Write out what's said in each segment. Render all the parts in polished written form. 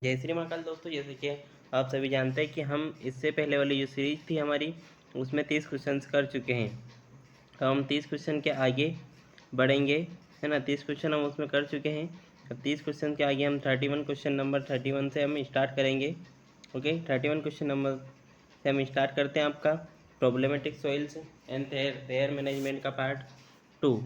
जय श्री महाकाल दोस्तों, जैसे कि आप सभी जानते हैं कि हम इससे पहले वाली जो सीरीज थी हमारी उसमें 30 क्वेश्चंस कर चुके हैं। अब हम 30 क्वेश्चन के आगे बढ़ेंगे, है ना। 30 क्वेश्चन हम उसमें कर चुके हैं। अब 30 क्वेश्चन के आगे हम 31 क्वेश्चन नंबर 31 से हम स्टार्ट करेंगे। ओके, 31 क्वेश्चन नंबर से हम स्टार्ट करते हैं आपका problematic soils and there management का पार्ट 2।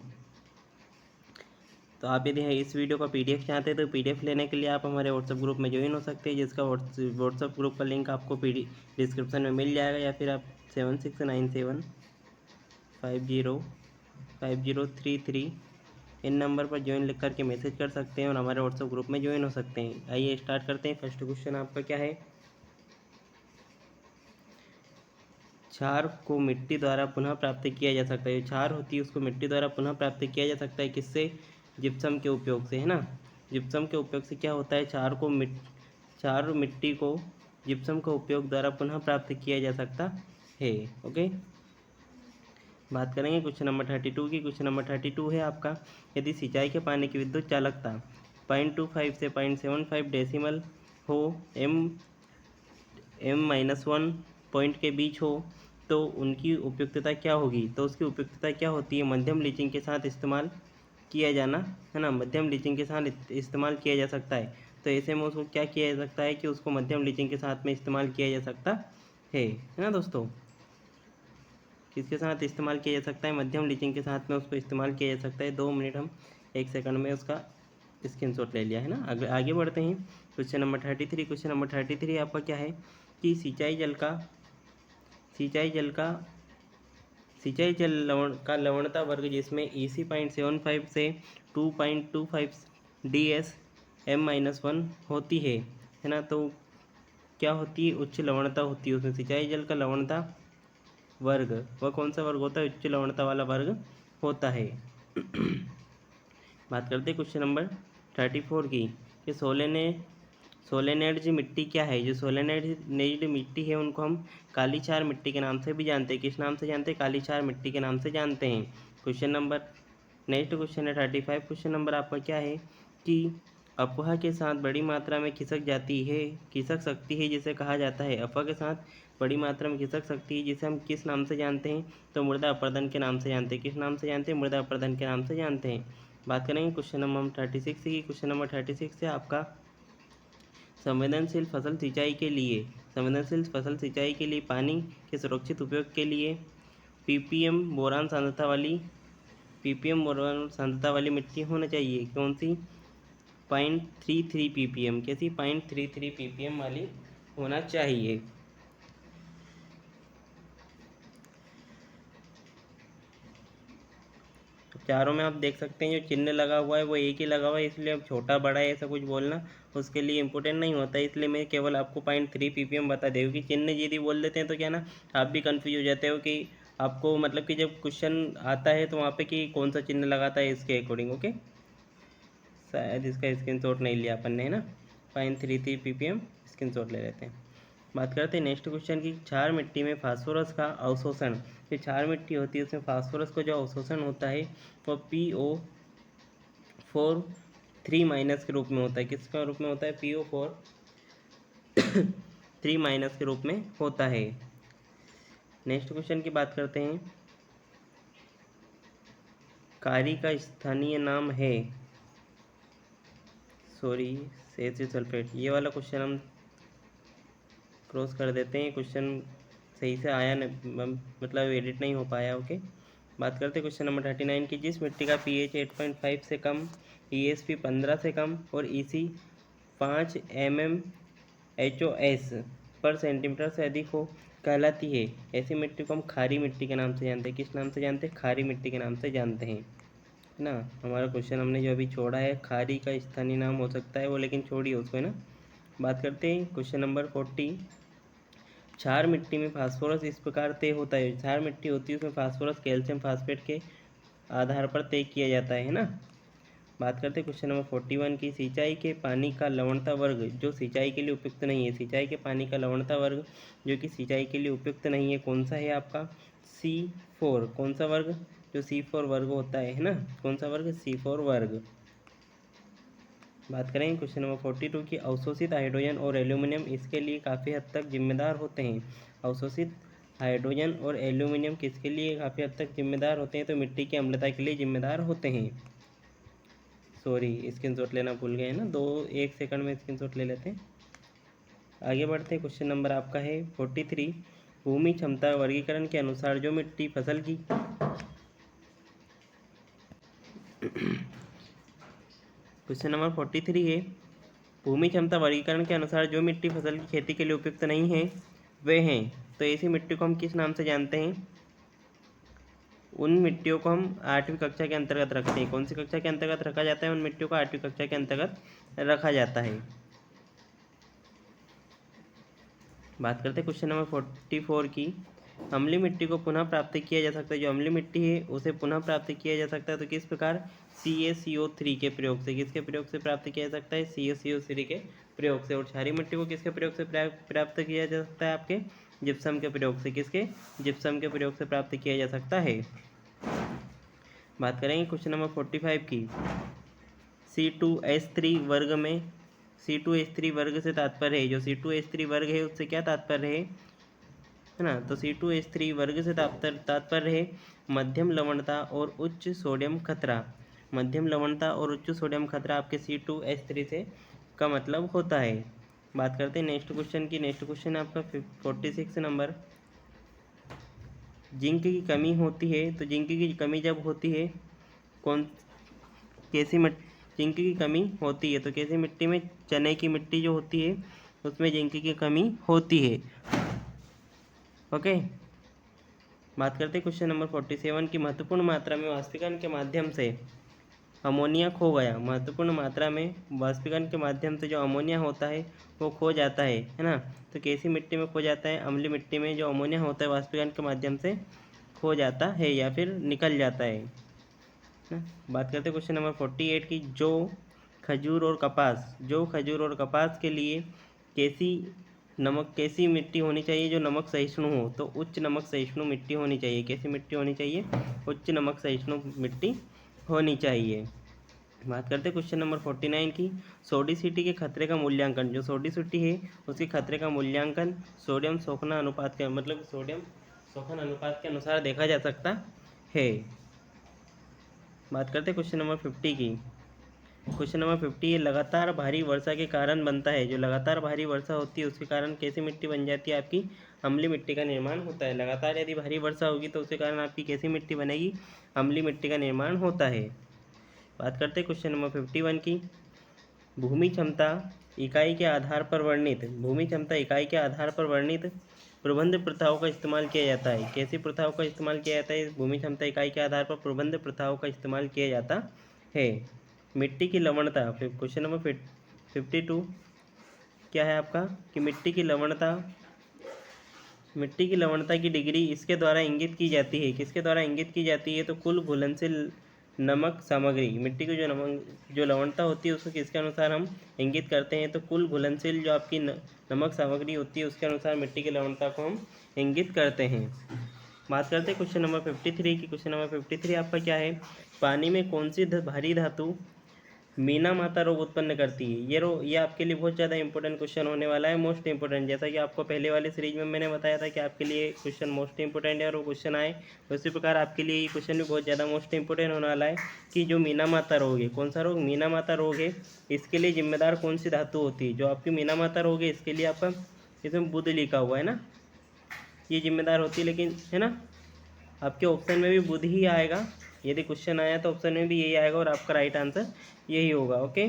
तो आप यदि इस वीडियो का पीडीएफ चाहते हैं तो पीडीएफ लेने के लिए आप हमारे व्हाट्सएप ग्रुप में ज्वाइन हो सकते हैं, जिसका व्हाट्सएप ग्रुप का लिंक आपको डिस्क्रिप्शन में मिल जाएगा, या फिर आप 7697505033 इन नंबर पर ज्वाइन लिख करके मैसेज कर सकते हैं और हमारे व्हाट्सएप ग्रुप में ज्वाइन हो सकते हैं। आइए स्टार्ट करते हैं। फर्स्ट क्वेश्चन आपका क्या है। क्षार को मिट्टी द्वारा पुनः प्राप्त किया जा सकता है। जो क्षार होती है उसको मिट्टी द्वारा पुनः प्राप्त किया जा सकता है, किससे? जिप्सम के उपयोग से, है ना। जिप्सम के उपयोग से क्या होता है, क्षार मिट्टी को जिप्सम का उपयोग द्वारा पुनः प्राप्त किया जा सकता है। ओके, बात करेंगे क्वेश्चन नंबर 32 की। क्वेश्चन नंबर 32 है आपका, यदि सिंचाई के पानी की विद्युत चालकता 0.25 से 0.75 डेसिमल हो, m-1 पॉइंट के बीच हो, तो उनकी उपयुक्तता क्या होगी। तो उसकी उपयुक्तता क्या होती है, मध्यम लीचिंग के साथ इस्तेमाल किया जाना, है ना। मध्यम लीचिंग के साथ इस्तेमाल किया जा सकता है। तो ऐसे में उसको क्या किया जा सकता है कि उसको मध्यम लीचिंग के साथ में इस्तेमाल किया जा सकता है ना दोस्तों। किसके साथ इस्तेमाल किया जा सकता है, मध्यम लीचिंग के साथ में उसको इस्तेमाल किया जा सकता है। 2 मिनट हम 1 सेकंड में उसका स्क्रीनशॉट ले लिया, है ना। आगे बढ़ते हैं। Question number 33। क्वेश्चन नंबर 33 आपका क्या है कि सिंचाई जल लवणता वर्ग जिसमें EC 0.75 से 2.25 DS m-1 होती है ना। तो क्या होती है, उच्च लवणता होती है उसमें। सिंचाई जल का लवणता वर्ग वह कौन सा वर्ग होता है, उच्च लवणता वाला वर्ग होता है। बात करते हैं क्वेश्चन नंबर 34 की, कि सोलेनेड्ज मिट्टी क्या है। जो सोलेनेड्ज मिट्टी है उनको हम काली क्षार मिट्टी के नाम से भी जानते हैं। किस नाम से जानते हैं, काली क्षार मिट्टी के नाम से जानते हैं। नेक्स्ट क्वेश्चन है 35। क्वेश्चन नंबर आपका क्या है कि अफवाह के साथ बड़ी मात्रा में खिसक सकती है जिसे कहा जाता है। अफवाह के साथ बड़ी मात्रा में खिसक सकती है जिसे हम किस नाम से जानते हैं, तो मृदा अपरदन के नाम से जानते हैं। किस नाम से जानते हैं, मृदा अपरदन के नाम से जानते हैं। बात करेंगे क्वेश्चन नंबर 36 की। क्वेश्चन नंबर 36 से आपका संवेदनशील फसल सिंचाई के लिए पानी के सुरक्षित उपयोग के लिए पीपीएम बोरान सांद्रता वाली मिट्टी होना चाहिए। कौन सी? 0.33 ppm। कैसी? 0.33 ppm वाली होना चाहिए। चारों में आप देख सकते हैं जो चिन्ह लगा हुआ है वो एक ही लगा हुआ है, इसलिए अब छोटा बड़ा है ऐसा कुछ बोलना उसके लिए इम्पोर्टेंट नहीं होता है। इसलिए मैं केवल आपको 0.3 ppm बता दे, क्योंकि चिन्ह यदि बोल देते हैं तो क्या ना, आप भी कन्फ्यूज हो जाते हो कि आपको मतलब कि जब क्वेश्चन आता है तो वहाँ पे कि कौन सा चिन्ह लगाता है इसके अकॉर्डिंग। ओके, शायद इसका स्क्रीनशॉट नहीं लिया अपन ने, है ना। 0.33 ppm स्क्रीनशॉट ले लेते हैं। बात करते हैं नेक्स्ट क्वेश्चन की, क्षार मिट्टी में फास्फोरस का अवशोषण। जो क्षार मिट्टी होती है उसमें फास्फोरस का जो अवशोषण होता है वो PO4 3- के रूप में होता है। किसका रूप में होता है? PO4 3- के रूप में होता है। नेक्स्ट क्वेश्चन की बात करते हैं, कारी का स्थानीय नाम है सेसियस सल्फेट। ये वाला क्वेश्चन हम क्रॉस कर देते हैं, क्वेश्चन सही से आया मतलब एडिट नहीं हो पाया। ओके, बात करते हैं क्वेश्चन नंबर 39 की, जिस मिट्टी का pH 8.5 से कम, ESP 15 से कम और EC 5 mmHOS पर सेंटीमीटर से अधिक हो कहलाती है। ऐसी मिट्टी को हम खारी मिट्टी के नाम से जानते हैं। किस नाम से जानते हैं? खारी मिट्टी के नाम से जानते हैं, है ना। हमारा क्वेश्चन हमने जो अभी छोड़ा है, खारी का स्थानीय नाम हो सकता है वो, लेकिन छोड़िए उसको, है ना। बात करते हैं क्वेश्चन नंबर 40। क्षार मिट्टी में फास्फोरस इस प्रकार तय होता है। क्षार मिट्टी होती है उसमें फास्फोरस कैल्शियम फास्फेट के आधार पर तय किया जाता है ना। बात करते हैं क्वेश्चन नंबर 41 की, सिंचाई के पानी का लवणता वर्ग जो सिंचाई के लिए उपयुक्त नहीं है। सिंचाई के पानी का लवणता वर्ग जो कि सिंचाई के लिए उपयुक्त नहीं है, कौन सा है आपका? C4। कौन सा वर्ग? जो C4 वर्ग होता है ना। कौन सा वर्ग? C4 वर्ग। बात करें क्वेश्चन नंबर 42 की, अवशोषित हाइड्रोजन और एल्यूमिनियम इसके लिए काफ़ी हद तक जिम्मेदार होते हैं। अवशोषित हाइड्रोजन और एल्यूमिनियम किसके लिए काफ़ी हद तक जिम्मेदार होते हैं? तो मिट्टी की अम्लता के लिए जिम्मेदार होते हैं। सॉरी, स्क्रीनशॉट लेना भूल गए ना, 1 सेकंड में स्क्रीनशॉट ले लेते हैं। आगे बढ़ते हैं, क्वेश्चन नंबर आपका है 43, भूमि क्षमता वर्गीकरण के अनुसार जो मिट्टी फसल की क्वेश्चन नंबर 43 है, भूमि क्षमता वर्गीकरण के अनुसार जो मिट्टी फसल की खेती के लिए उपयुक्त नहीं है वे हैं। तो ऐसी मिट्टी को हम किस नाम से जानते हैं? उन मिट्टियों को हम 8वीं कक्षा के अंतर्गत रखते हैं। कौन सी कक्षा के अंतर्गत रखा जाता है? उन मिट्टियों को 8वीं कक्षा के अंतर्गत रखा जाता है। बात करते हैं क्वेश्चन नंबर 44 की, अम्लीय मिट्टी को पुनः प्राप्त किया जा सकता है। जो अम्लीय मिट्टी है उसे पुनः प्राप्त किया जा सकता है, तो किस प्रकार? CaCO3 के प्रयोग से। किसके प्रयोग से प्राप्त किया जा सकता है? CaCO3 के प्रयोग से। और क्षारीय मिट्टी को किसके प्रयोग से प्राप्त किया जा सकता है? आपके जिप्सम के प्रयोग से। किसके? जिप्सम के प्रयोग से प्राप्त किया जा सकता है। बात करेंगे क्वेश्चन नंबर 45 की, C2H3 वर्ग में C2H3 वर्ग से तात्पर्य है, जो C2H3 वर्ग है उससे क्या तात्पर्य है ना? तो C2H3 वर्ग से तात्पर्य है मध्यम लवणता और उच्च सोडियम खतरा। मध्यम लवणता और उच्च सोडियम खतरा आपके C2H3 से का मतलब होता है। बात करते हैं नेक्स्ट क्वेश्चन की। नेक्स्ट क्वेश्चन आपका 46 नंबर, जिंक की कमी होती है। तो जिंक की कमी जब होती है जिंक की कमी होती है तो कैसी मिट्टी में? चने की मिट्टी जो होती है उसमें जिंक की कमी होती है। ओके, बात करते हैं क्वेश्चन नंबर 47 की, महत्वपूर्ण मात्रा में वाष्पीकरण के माध्यम से अमोनिया खो गया। महत्वपूर्ण मात्रा में वाष्पीकरण के माध्यम से जो अमोनिया होता है वो खो जाता है ना? तो कैसी मिट्टी में खो जाता है? अम्लीय मिट्टी में जो अमोनिया होता है वाष्पीकरण के माध्यम से खो जाता है या फिर निकल जाता है ना? बात करते हैं क्वेश्चन नंबर 48 की, जो खजूर और कपास के लिए कैसी मिट्टी होनी चाहिए? जो नमक सहिष्णु हो। तो उच्च नमक सहिष्णु मिट्टी होनी चाहिए। कैसी मिट्टी होनी चाहिए? उच्च नमक सहिष्णु मिट्टी होनी चाहिए। बात करते हैं क्वेश्चन नंबर 49 की, सोडिसिटी के खतरे का मूल्यांकन। जो सोडिसिटी है उसके खतरे का मूल्यांकन सोडियम शोधन अनुपात के सोडियम शोधन अनुपात के अनुसार देखा जा सकता है। बात करते हैं क्वेश्चन नंबर 50 की। क्वेश्चन नंबर 50 लगातार भारी वर्षा के कारण बनता है। जो लगातार भारी वर्षा होती है उसके कारण कैसी मिट्टी बन जाती है? आपकी अम्लीय मिट्टी का निर्माण होता है। लगातार यदि भारी वर्षा होगी तो उसके कारण आपकी कैसी मिट्टी बनेगी? अम्लीय मिट्टी का निर्माण होता है। बात करते हैं क्वेश्चन नंबर 51 की, भूमि क्षमता इकाई के आधार पर वर्णित प्रबंध प्रथाओं का इस्तेमाल किया जाता है। कैसी प्रथाओं का इस्तेमाल किया जाता है? भूमि क्षमता इकाई के आधार पर प्रबंध प्रथाओं का इस्तेमाल किया जाता है। मिट्टी की लवणता, क्वेश्चन नंबर 52 क्या है आपका कि मिट्टी की लवणता की डिग्री इसके द्वारा इंगित की जाती है। किसके द्वारा इंगित की जाती है? तो कुल घुलनशील नमक सामग्री। मिट्टी की जो लवणता होती है उसको किसके अनुसार हम इंगित करते हैं? तो कुल घुलनशील जो आपकी नमक सामग्री होती है उसके अनुसार मिट्टी की लवणता को हम इंगित करते हैं। बात करते हैं क्वेश्चन नंबर 53 की। क्वेश्चन नंबर 53 आपका क्या है? पानी में कौन सी भारी धातु मीना माता रोग उत्पन्न करती है? ये आपके लिए बहुत ज़्यादा इंपॉर्टेंट क्वेश्चन होने वाला है, मोस्ट इंपॉर्टेंट। जैसा कि आपको पहले वाले सीरीज में मैंने बताया था कि आपके लिए क्वेश्चन मोस्ट इंपॉर्टेंट है और वो क्वेश्चन आए, उसी प्रकार आपके लिए ये क्वेश्चन भी बहुत ज़्यादा मोस्ट इंपॉर्टेंट होने वाला है कि जो मीना माता रोग है, कौन सा रोग? मीना माता रोग है। इसके लिए जिम्मेदार कौन सी धातु होती है? जो आपकी मीना माता रोग है इसके लिए आपका इसमें बुध लिखा हुआ है ना, ये जिम्मेदार होती है, लेकिन है ना आपके ऑप्शन में भी बुध ही आएगा। यदि क्वेश्चन आया तो ऑप्शन में भी यही आएगा और आपका राइट आंसर यही होगा। ओके,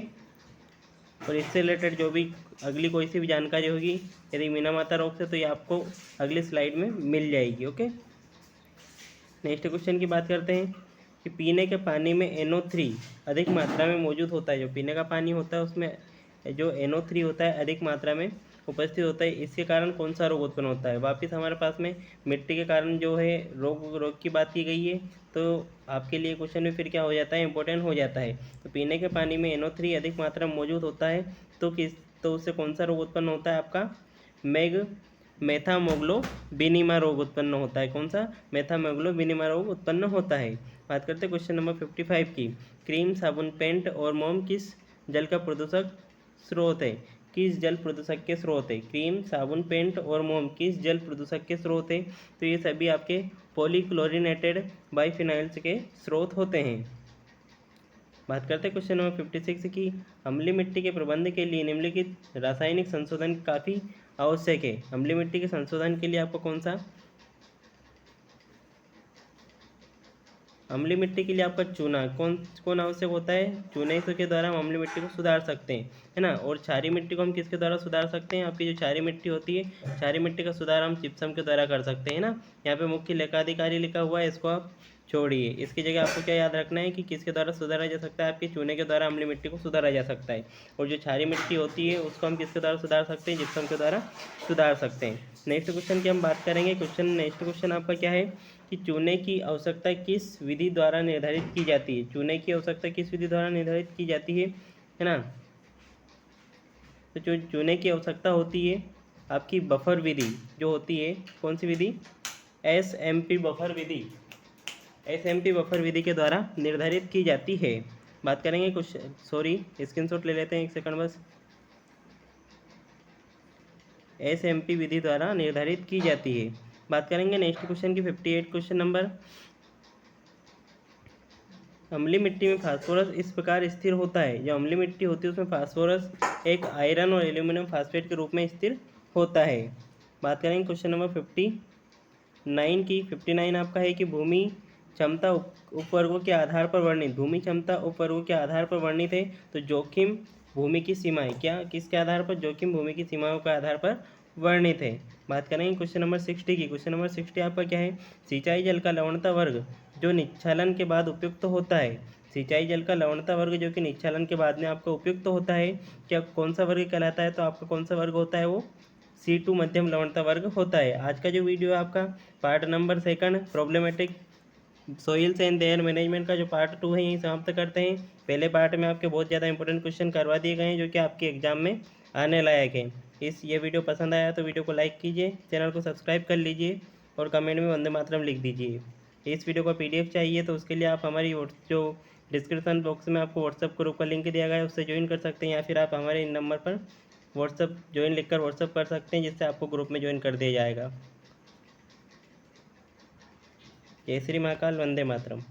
और इससे रिलेटेड जो भी अगली कोई सी भी जानकारी होगी यदि मीना माता रोग से, तो ये आपको अगली स्लाइड में मिल जाएगी। ओके, नेक्स्ट क्वेश्चन की बात करते हैं कि पीने के पानी में NO3 अधिक मात्रा में मौजूद होता है। जो पीने का पानी होता है उसमें जो NO3 होता है अधिक मात्रा में उपस्थित होता है, इसके कारण कौन सा रोग उत्पन्न होता है? वापिस हमारे पास में मिट्टी के कारण जो है रोग की बात की गई है, तो आपके लिए क्वेश्चन में फिर क्या हो जाता है? इंपॉर्टेंट हो जाता है। तो पीने के पानी में NO3 अधिक मात्रा में मौजूद होता है तो उससे कौन सा रोग उत्पन्न होता है? आपका मेथामोग्लोबिनीमा रोग उत्पन्न होता है। कौन सा? मेथामोग्लोबिनीमा रोग उत्पन्न होता है। बात करते हैं क्वेश्चन नंबर 55 की, क्रीम, साबुन, पेंट और मोम किस जल का प्रदूषक स्रोत है? किस जल प्रदूषक के स्रोत है? क्रीम, साबुन, पेंट और मोम किस जल प्रदूषक के स्रोत है? तो ये सभी आपके पॉलीक्लोरिनेटेड बाइफिनाइल्स के स्रोत होते हैं। बात करते हैं क्वेश्चन नंबर 56 की। अम्लीय मिट्टी के प्रबंधन के लिए निम्नलिखित रासायनिक संशोधन काफ़ी आवश्यक है। अम्लीय मिट्टी के संशोधन के लिए आपको कौन सा? अम्लीय मिट्टी के लिए आपका चूना कौन कौन आवश्यक होता है? चूने के द्वारा हम अम्लीय मिट्टी को सुधार सकते हैं, है ना। और क्षारीय मिट्टी को हम किसके द्वारा सुधार सकते हैं? आपकी जो क्षारीय मिट्टी होती है, क्षारीय मिट्टी का सुधार हम जिप्सम के द्वारा कर सकते हैं ना। यहाँ पे मुख्य लेखाधिकारी लिखा हुआ है, इसको आप छोड़िए। इसकी जगह आपको क्या याद रखना है कि किसके द्वारा सुधारा जा सकता है? आपके चूने के द्वारा अम्लीय मिट्टी को सुधारा जा सकता है। और जो क्षारीय मिट्टी होती है उसको हम किसके द्वारा सुधार सकते हैं? जिप्सम के द्वारा सुधार सकते हैं। नेक्स्ट क्वेश्चन की हम बात करेंगे। नेक्स्ट क्वेश्चन आपका क्या है कि चूने की आवश्यकता किस विधि द्वारा निर्धारित की जाती है? चूने की आवश्यकता किस विधि द्वारा निर्धारित की जाती है ना। तो जो चूने की आवश्यकता होती है आपकी बफर विधि जो होती है, कौन सी विधि? SMP बफर विधि। SMP बफर विधि के द्वारा निर्धारित की जाती है। बात करेंगे क्वेश्चन, सॉरी स्क्रीनशॉट ले लेते हैं, एक सेकंड बस। SMP विधि द्वारा निर्धारित की जाती है। बात करेंगे नेक्स्ट क्वेश्चन की 58 क्वेश्चन नंबर। अम्लीय मिट्टी में फास्फोरस इस प्रकार स्थिर होता है। जो अम्लीय मिट्टी होती है उसमें फास्फोरस एक आयरन और एल्यूमिनियम फास्फेट के रूप में स्थिर होता है। बात करेंगे क्वेश्चन नंबर 59 की। 59 आपका है कि भूमि क्षमता उपवर्गों के आधार पर वर्णित। भूमि क्षमता उपवर्गों के आधार पर वर्णित है। तो जोखिम भूमि की सीमाएं क्या किसके आधार पर? जोखिम भूमि की सीमाओं के आधार पर वर्णित है। बात करेंगे क्वेश्चन नंबर 60 की। क्वेश्चन नंबर 60 आपका क्या है? सिंचाई जल का लवणता वर्ग जो निच्छालन के बाद उपयुक्त होता है। सिंचाई जल का लवणता वर्ग जो कि निच्छालन के बाद में आपका उपयुक्त होता है, क्या कौन सा वर्ग कहलाता है? तो आपका कौन सा वर्ग होता है? वो C2 मध्यम लवणता वर्ग होता है। आज का जो वीडियो है आपका part number 2 problematic soils and there management का जो पार्ट 2 है यहीं समाप्त करते हैं। पहले पार्ट में आपके बहुत ज़्यादा इंपॉर्टेंट क्वेश्चन करवा दिए गए हैं जो कि आपके एग्जाम में आने लायक है। ये वीडियो पसंद आया तो वीडियो को लाइक कीजिए, चैनल को सब्सक्राइब कर लीजिए और कमेंट में वंदे मातरम लिख दीजिए। इस वीडियो का PDF चाहिए तो उसके लिए आप हमारी जो डिस्क्रिप्शन बॉक्स में आपको व्हाट्सअप ग्रुप का लिंक दिया गया है उससे ज्वाइन कर सकते हैं, या फिर आप हमारे इन नंबर पर व्हाट्सअप ज्वाइन लिखकर व्हाट्सअप कर सकते हैं, जिससे आपको ग्रुप में ज्वाइन कर दिया जाएगा। जय श्री महाकाल, वंदे मातरम।